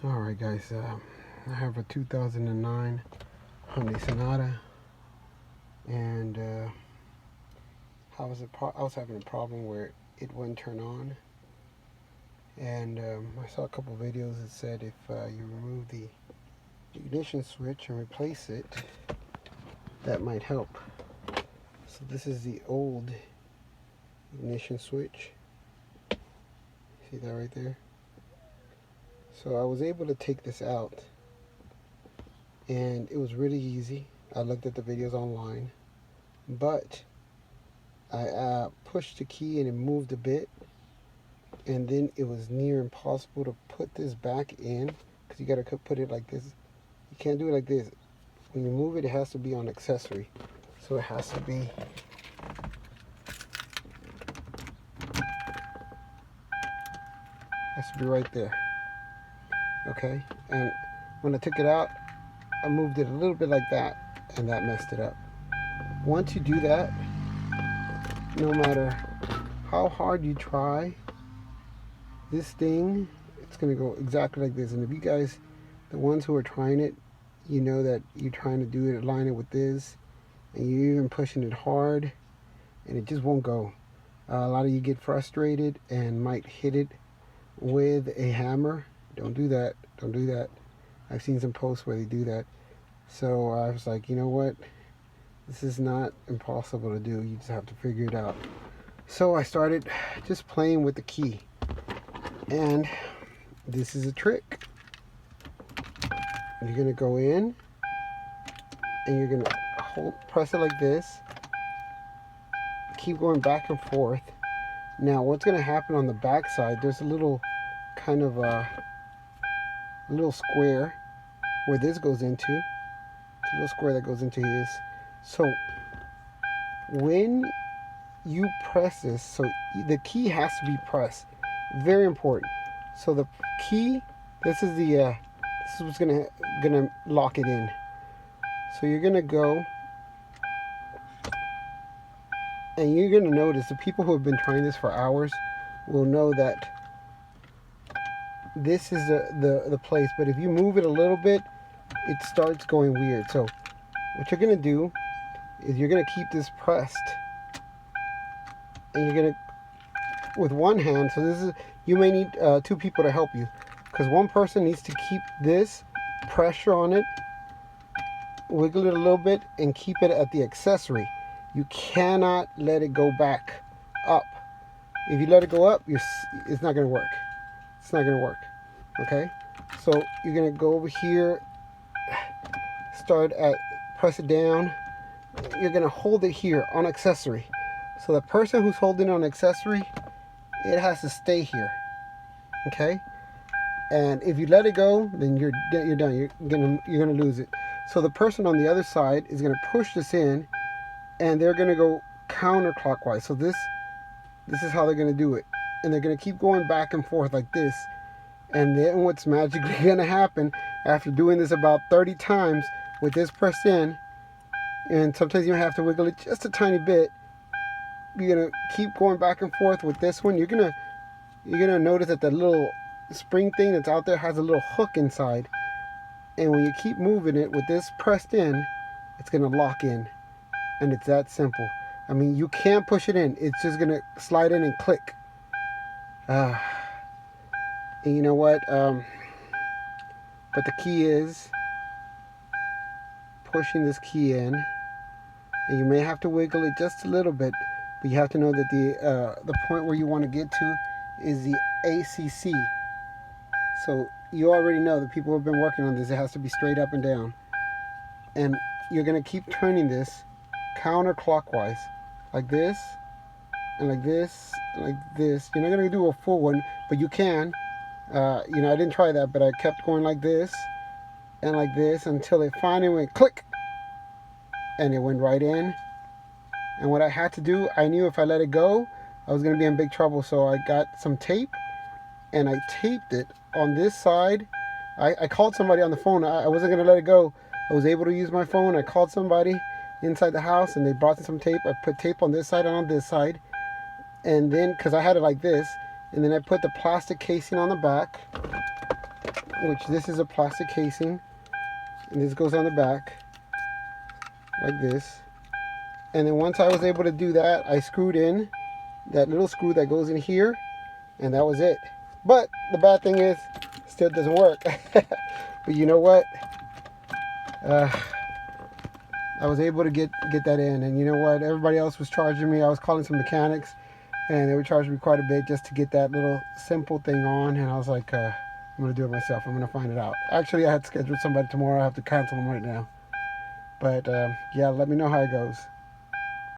Alright guys, I have a 2009 Hyundai Sonata, and I was having a problem where it wouldn't turn on, and I saw a couple videos that said if you remove the ignition switch and replace it, that might help. So this is the old ignition switch. See that right there? So I was able to take this out, and it was really easy. I looked at the videos online, but I pushed the key and it moved a bit, and then it was near impossible to put this back in, because you got to put it like this. You can't do it like this. When you move it, it has to be on accessory. So it has to be right there. Okay, and when I took it out, I moved it a little bit like that, and that messed it up. Once you do that, no matter how hard you try, this thing, it's going to go exactly like this. And if you guys, the ones who are trying it, you know that you're trying to do it, align it with this, and you're even pushing it hard, and it just won't go. A lot of you get frustrated and might hit it with a hammer. Don't do that. Don't do that. I've seen some posts where they do that. So I was like, you know what? This is not impossible to do. You just have to figure it out. So I started just playing with the key. And this is a trick. You're going to go in, and you're going to press it like this. Keep going back and forth. Now what's going to happen on the back side, there's a little kind of a little square where this goes into. It's a little square that goes into this. So when you press this, so the key has to be pressed. Very important. So the key, this is what's gonna lock it in. So you're gonna go, and you're gonna notice the people who have been trying this for hours will know that this is the place. But if you move it a little bit, it starts going weird. So what you're gonna do is you're gonna keep this pressed, and you're gonna, with one hand, so this is, you may need two people to help you, because one person needs to keep this pressure on it, wiggle it a little bit, and keep it at the accessory. You cannot let it go back up. If you let it go up, it's not gonna work. It's not gonna work. Okay, so you're gonna go over here, press it down. You're gonna hold it here on accessory. So the person who's holding on accessory, it has to stay here. Okay, and if you let it go, then you're done. You're gonna lose it. So the person on the other side is gonna push this in, and they're gonna go counterclockwise. So this is how they're gonna do it, and they're gonna keep going back and forth like this. And then what's magically gonna happen after doing this about 30 times with this pressed in, and sometimes you have to wiggle it just a tiny bit, you're gonna keep going back and forth with this one. You're gonna notice that the little spring thing that's out there has a little hook inside, and when you keep moving it with this pressed in, it's gonna lock in. And it's that simple. I mean, you can't push it in. It's just gonna slide in and click. And you know what? But the key is pushing this key in, and you may have to wiggle it just a little bit, but you have to know that the point where you want to get to is the ACC. So you already know, the people who have been working on this, it has to be straight up and down. And you're gonna keep turning this counterclockwise, like this, and like this, and like this. You're not gonna do a full one, but you can. I didn't try that, but I kept going like this and like this until it finally went click, and it went right in. And what I had to do, I knew if I let it go, I was gonna be in big trouble. So I got some tape, and I taped it on this side. I called somebody on the phone. I wasn't gonna let it go. I was able to use my phone. I called somebody inside the house, and they brought some tape. I put tape on this side and on this side, and then, because I had it like this, and then I put the plastic casing on the back, which this is a plastic casing, and this goes on the back like this. And then once I was able to do that, I screwed in that little screw that goes in here, and that was it. But the bad thing is, it still doesn't work. But you know what? I was able to get that in, and you know what? Everybody else was charging me. I was calling some mechanics, and they were charging me quite a bit just to get that little simple thing on. And I was like, I'm gonna do it myself. I'm gonna find it out. Actually, I had scheduled somebody tomorrow. I have to cancel them right now. But yeah, let me know how it goes.